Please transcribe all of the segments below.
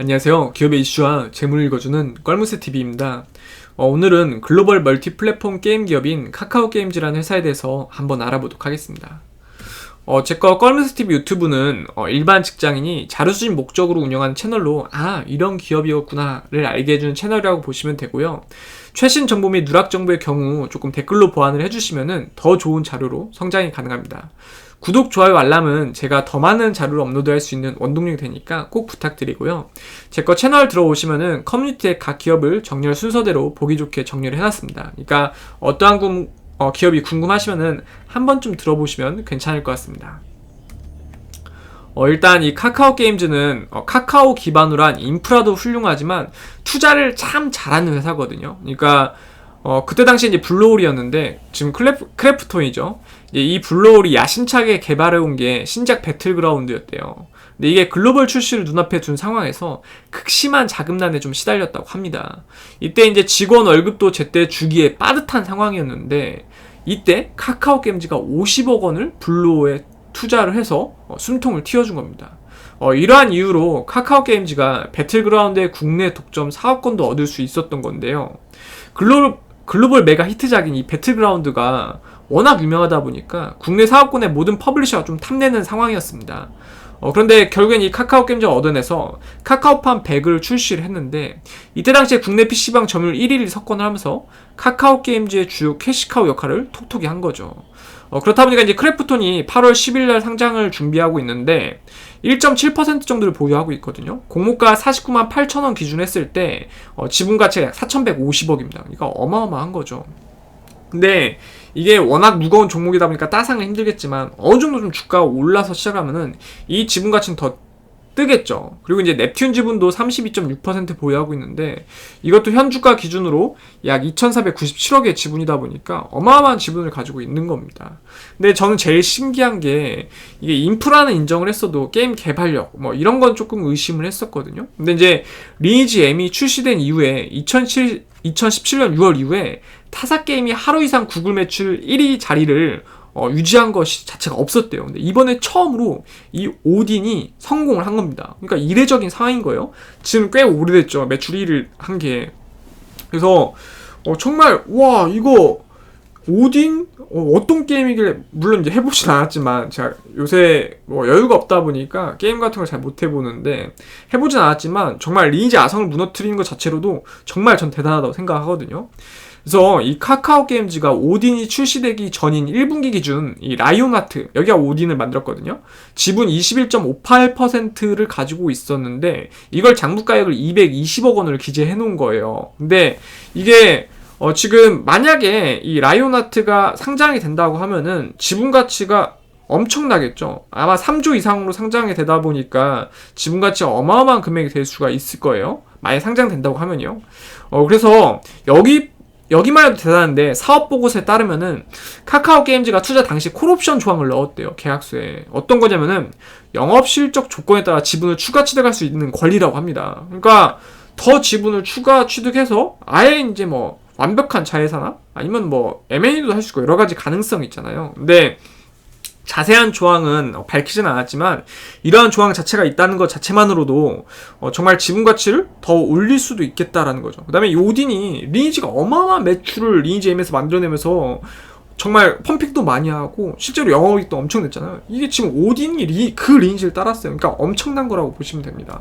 안녕하세요. 기업의 이슈와 재물을 읽어주는 껄무새TV입니다. 오늘은 글로벌 멀티 플랫폼 게임 기업인 카카오게임즈라는 회사에 대해서 한번 알아보도록 하겠습니다. 제거 껄무새TV 유튜브는 일반 직장인이 자료수집 목적으로 운영하는 채널로 이런 기업이었구나를 알게 해주는 채널이라고 보시면 되고요. 최신 정보 및 누락 정보의 경우 조금 댓글로 보완을 해주시면 더 좋은 자료로 성장이 가능합니다. 구독, 좋아요, 알람은 제가 더 많은 자료를 업로드할 수 있는 원동력이 되니까 꼭 부탁드리고요. 제 거 채널 들어오시면은 커뮤니티의 각 기업을 정렬 순서대로 보기 좋게 정리를 해놨습니다. 그러니까 어떠한 기업이 궁금하시면은 한 번쯤 들어보시면 괜찮을 것 같습니다. 일단 이 카카오게임즈는 카카오 기반으로 한 인프라도 훌륭하지만 투자를 참 잘하는 회사거든요. 그러니까 그때 당시 이제 블루홀이었는데 지금 크래프톤이죠. 이 블루홀이 야심차게 개발해온 게 신작 배틀그라운드였대요. 근데 이게 글로벌 출시를 눈앞에 둔 상황에서 극심한 자금난에 좀 시달렸다고 합니다. 이때 이제 직원 월급도 제때 주기에 빠듯한 상황이었는데 이때 카카오게임즈가 50억 원을 블루홀에 투자를 해서 숨통을 틔워준 겁니다. 이러한 이유로 카카오게임즈가 배틀그라운드의 국내 독점 사업권도 얻을 수 있었던 건데요. 글로벌 메가 히트작인 이 배틀그라운드가 워낙 유명하다 보니까 국내 사업권의 모든 퍼블리셔가 좀 탐내는 상황이었습니다. 그런데 결국엔 이 카카오게임즈가 얻어내서 카카오판 100을 출시를 했는데 이때 당시에 국내 PC방 점유율 1위를 석권을 하면서 카카오게임즈의 주요 캐시카우 역할을 톡톡히 한 거죠. 그렇다 보니까 이제 크래프톤이 8월 10일 날 상장을 준비하고 있는데 1.7% 정도를 보유하고 있거든요. 공모가 49만 8천 원 기준 했을 때 지분 가치가 약 4,150억입니다. 그러니까 어마어마한 거죠. 근데 이게 워낙 무거운 종목이다 보니까 따상은 힘들겠지만 어느 정도 좀 주가가 올라서 시작하면은 이 지분 가치는 더 뜨겠죠. 그리고 이제 넵튠 지분도 32.6% 보유하고 있는데 이것도 현 주가 기준으로 약 2,497억의 지분이다 보니까 어마어마한 지분을 가지고 있는 겁니다. 근데 저는 제일 신기한 게 이게 인프라는 인정을 했어도 게임 개발력 이런 건 조금 의심을 했었거든요. 근데 이제 리니지 M이 출시된 이후에 2017년 6월 이후에 타사 게임이 하루 이상 구글 매출 1위 자리를 유지한 것이 자체가 없었대요. 근데 이번에 처음으로 이 오딘이 성공을 한 겁니다. 그러니까 이례적인 상황인 거예요. 지금 꽤 오래됐죠. 매출 1위를 한 게. 그래서 정말 와 이거 오딘 어떤 게임이길래 물론 이제 해보진 않았지만 제가 요새 여유가 없다 보니까 게임 같은 걸 잘 못 해보는데 해보진 않았지만 정말 리니지 아성을 무너뜨리는 것 자체로도 정말 전 대단하다고 생각하거든요. 그래서 이 카카오게임즈가 오딘이 출시되기 전인 1분기 기준 이 라이온하트 여기가 오딘을 만들었거든요. 지분 21.58%를 가지고 있었는데 이걸 장부가액을 220억 원을 기재해 놓은 거예요. 근데 이게 지금 만약에 이 라이온하트가 상장이 된다고 하면은 지분 가치가 엄청나겠죠. 아마 3조 이상으로 상장이 되다 보니까 지분 가치가 어마어마한 금액이 될 수가 있을 거예요. 만약에 상장된다고 하면요. 그래서 여기만 해도 대단한데 사업 보고서에 따르면은 카카오게임즈가 투자 당시 콜옵션 조항을 넣었대요. 계약서에. 어떤 거냐면은 영업 실적 조건에 따라 지분을 추가 취득할 수 있는 권리라고 합니다. 그러니까 더 지분을 추가 취득해서 아예 이제 완벽한 자회사나 아니면 M&A도 할 수 있고 여러 가지 가능성이 있잖아요. 근데 자세한 조항은 밝히지는 않았지만 이러한 조항 자체가 있다는 것 자체만으로도 정말 지분 가치를 더 올릴 수도 있겠다라는 거죠. 그 다음에 이 오딘이 리니지가 어마어마한 매출을 리니지 M에서 만들어내면서 정말 펌핑도 많이 하고 실제로 영업이익도 엄청 냈잖아요. 이게 지금 오딘이 그 리니지를 따랐어요. 그러니까 엄청난 거라고 보시면 됩니다.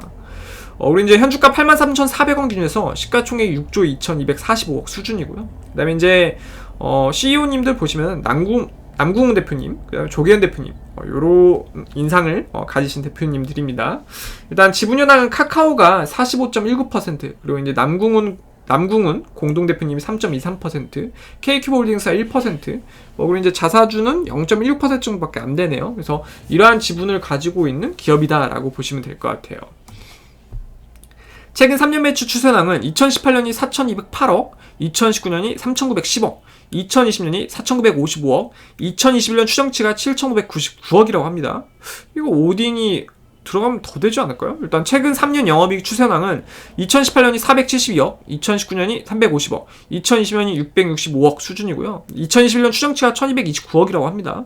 우리 이제 현주가 83,400원 기준에서 시가총액 6조 2,245억 수준이고요. 그 다음에 이제 CEO님들 보시면 남궁 대표님, 그다음에 조계현 대표님, 요런 인상을 가지신 대표님들입니다. 일단 지분 현황은 카카오가 45.19%, 그리고 이제 남궁은 공동 대표님이 3.23%, KQ홀딩스가 1%, 그리고 이제 자사주는 0.16% 정도밖에 안 되네요. 그래서 이러한 지분을 가지고 있는 기업이다라고 보시면 될 것 같아요. 최근 3년 매출 추세낭은 2018년이 4,208억, 2019년이 3,910억, 2020년이 4,955억, 2021년 추정치가 7,599억이라고 합니다. 이거 오딘이 들어가면 더 되지 않을까요? 일단 최근 3년 영업이익 추세낭은 2018년이 472억, 2019년이 350억, 2020년이 665억 수준이고요. 2021년 추정치가 1229억이라고 합니다.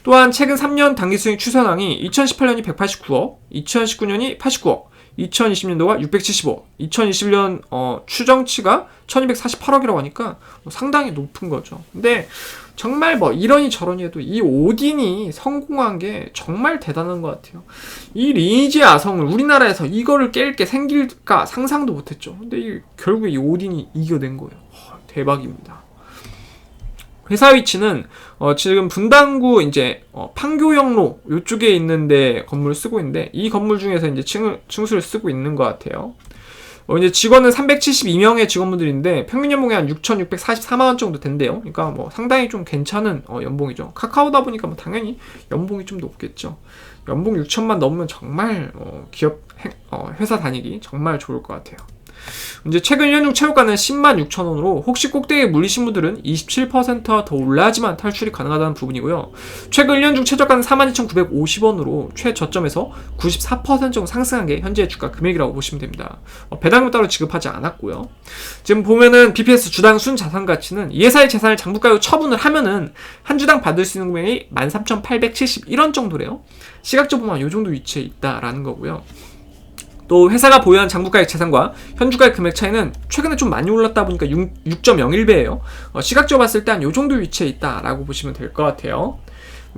또한 최근 3년 당기수익 추세낭이 2018년이 189억, 2019년이 89억, 2020년도가 675억, 2021년 추정치가 1248억이라고 하니까 상당히 높은 거죠. 근데 정말 뭐 이러니 저러니 해도 이 오딘이 성공한 게 정말 대단한 것 같아요. 이 리니지 아성을 우리나라에서 이거를 깰 게 생길까 상상도 못했죠. 근데 결국에 이 오딘이 이겨낸 거예요. 대박입니다. 회사 위치는 지금 분당구 이제 판교역로 이쪽에 있는데 건물을 쓰고 있는데, 이 건물 중에서 이제 층수를 쓰고 있는 것 같아요. 이제 직원은 372명의 직원분들인데 평균 연봉이 한 6,644만 원 정도 된대요. 그러니까 뭐 상당히 좀 괜찮은 연봉이죠. 카카오다 보니까 뭐 당연히 연봉이 좀 높겠죠. 연봉 6천만 넘으면 정말 기업 회사 다니기 정말 좋을 것 같아요. 이제 최근 1년 중 최고가는 10만 6천 원으로 혹시 꼭대기에 물리신 분들은 27%더 올라야지만 탈출이 가능하다는 부분이고요. 최근 1년 중 최저가는 42,950원으로 최저점에서 94% 정도 상승한 게 현재의 주가 금액이라고 보시면 됩니다. 배당금 따로 지급하지 않았고요. 지금 보면은 BPS 주당 순 자산 가치는 이 회사의 재산을 장부가로 처분을 하면은 한 주당 받을 수 있는 금액이 13,871원 정도래요. 시각적으로 보면 이 정도 위치에 있다라는 거고요. 또 회사가 보유한 장부가액 재산과 현주가액 금액 차이는 최근에 좀 많이 올랐다 보니까 6.01배예요. 시각적으로 봤을 때 한 요 정도 위치에 있다라고 보시면 될 것 같아요.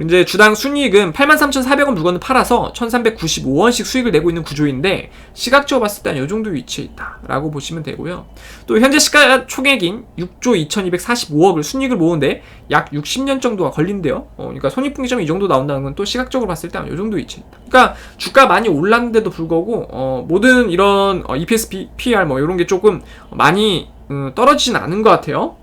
이제 주당 순이익은 83,400원 물건을 팔아서 1,395원씩 수익을 내고 있는 구조인데, 시각적으로 봤을 때 한 요 정도 위치에 있다라고 보시면 되고요. 또 현재 시가총액인 6조 2,245억을 순이익을 모으는데 약 60년 정도가 걸린대요. 그러니까 손익분기점이 이 정도 나온다는 건 또 시각적으로 봤을 때 한 요 정도 위치에 있다. 그러니까 주가 많이 올랐는데도 불구하고 모든 이런 EPS, PER 뭐 이런 게 조금 많이 떨어지진 않은 것 같아요.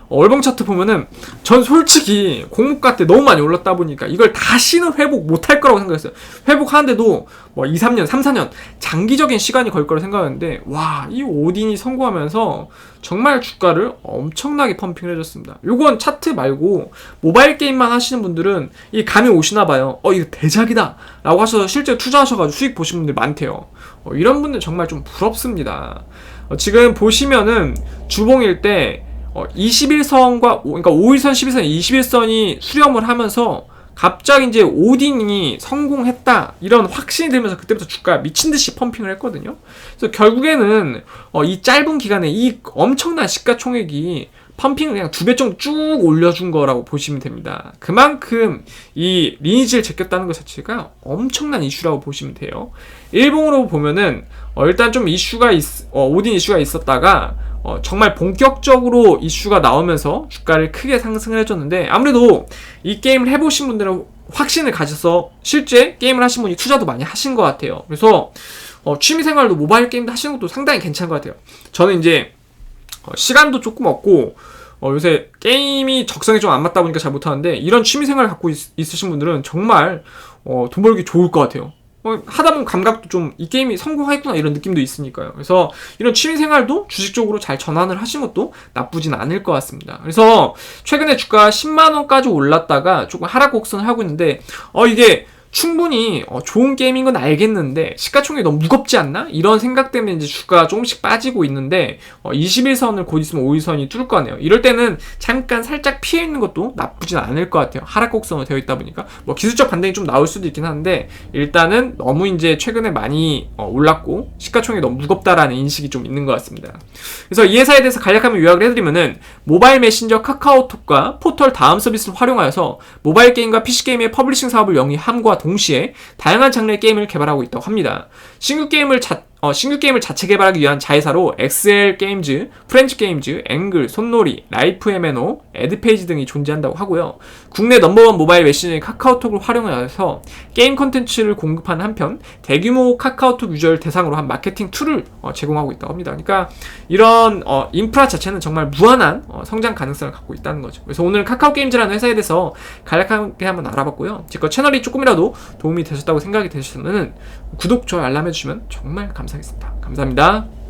월봉 차트 보면은 전 솔직히 공모가 때 너무 많이 올랐다 보니까 이걸 다시는 회복 못할 거라고 생각했어요. 회복하는데도 뭐 2, 3년, 3, 4년 장기적인 시간이 걸 거라고 생각했는데, 와, 이 오딘이 성공하면서 정말 주가를 엄청나게 펌핑을 해줬습니다. 요건 차트 말고 모바일 게임만 하시는 분들은 이 감이 오시나 봐요. 이거 대작이다 라고 하셔서 실제 투자하셔가지고 수익 보신 분들 많대요. 이런 분들 정말 좀 부럽습니다. 지금 보시면은 주봉일 때 21선과 그러니까 5일선, 11선, 21선이 수렴을 하면서 갑자기 이제 오딘이 성공했다 이런 확신이 들면서 그때부터 주가가 미친듯이 펌핑을 했거든요. 그래서 결국에는 이 짧은 기간에 이 엄청난 시가총액이 펌핑을 그냥 2배 정도 쭉 올려준 거라고 보시면 됩니다. 그만큼 이 리니지를 제꼈다는 것 자체가 엄청난 이슈라고 보시면 돼요. 일봉으로 보면은 일단 좀 오딘 이슈가 있었다가 정말 본격적으로 이슈가 나오면서 주가를 크게 상승을 해줬는데, 아무래도 이 게임을 해보신 분들은 확신을 가져서 실제 게임을 하신 분이 투자도 많이 하신 것 같아요. 그래서 취미생활도 모바일 게임도 하시는 것도 상당히 괜찮은 것 같아요. 저는 이제 시간도 조금 없고 요새 게임이 적성에 좀 안 맞다 보니까 잘 못하는데, 이런 취미생활을 갖고 있으신 분들은 정말 돈 벌기 좋을 것 같아요. 하다 보면 감각도 좀 이 게임이 성공하겠구나 이런 느낌도 있으니까요. 그래서 이런 취미생활도 주식 쪽으로 잘 전환을 하시는 것도 나쁘진 않을 것 같습니다. 그래서 최근에 주가 10만원까지 올랐다가 조금 하락 곡선을 하고 있는데, 이게 충분히 좋은 게임인 건 알겠는데 시가총액이 너무 무겁지 않나? 이런 생각 때문에 이제 주가가 조금씩 빠지고 있는데 21선을 곧 있으면 5일선이 뚫을 거네요. 이럴 때는 잠깐 살짝 피해 있는 것도 나쁘진 않을 것 같아요. 하락곡선으로 되어 있다 보니까 뭐 기술적 반등이 좀 나올 수도 있긴 한데, 일단은 너무 이제 최근에 많이 올랐고 시가총액이 너무 무겁다라는 인식이 좀 있는 것 같습니다. 그래서 이 회사에 대해서 간략하게 요약을 해드리면은, 모바일 메신저 카카오톡과 포털 다음 서비스를 활용하여서 모바일 게임과 PC 게임의 퍼블리싱 사업을 영위함과 동시에 다양한 장르의 게임을 개발하고 있다고 합니다. 신규 게임을 자체 개발하기 위한 자회사로 엑셀 게임즈, 프렌치 게임즈, 앵글, 손놀이, 라이프 MNO, 에드페이지 등이 존재한다고 하고요. 국내 넘버원 모바일 메신저인 카카오톡을 활용해서 게임 콘텐츠를 공급하는 한편 대규모 카카오톡 유저를 대상으로 한 마케팅 툴을 제공하고 있다고 합니다. 그러니까 이런 인프라 자체는 정말 무한한 성장 가능성을 갖고 있다는 거죠. 그래서 오늘 카카오게임즈라는 회사에 대해서 간략하게 한번 알아봤고요. 제가 채널이 조금이라도 도움이 되셨다고 생각이 되셨으면 구독, 좋아요, 알람 해주시면 정말 감사하겠습니다. 감사합니다.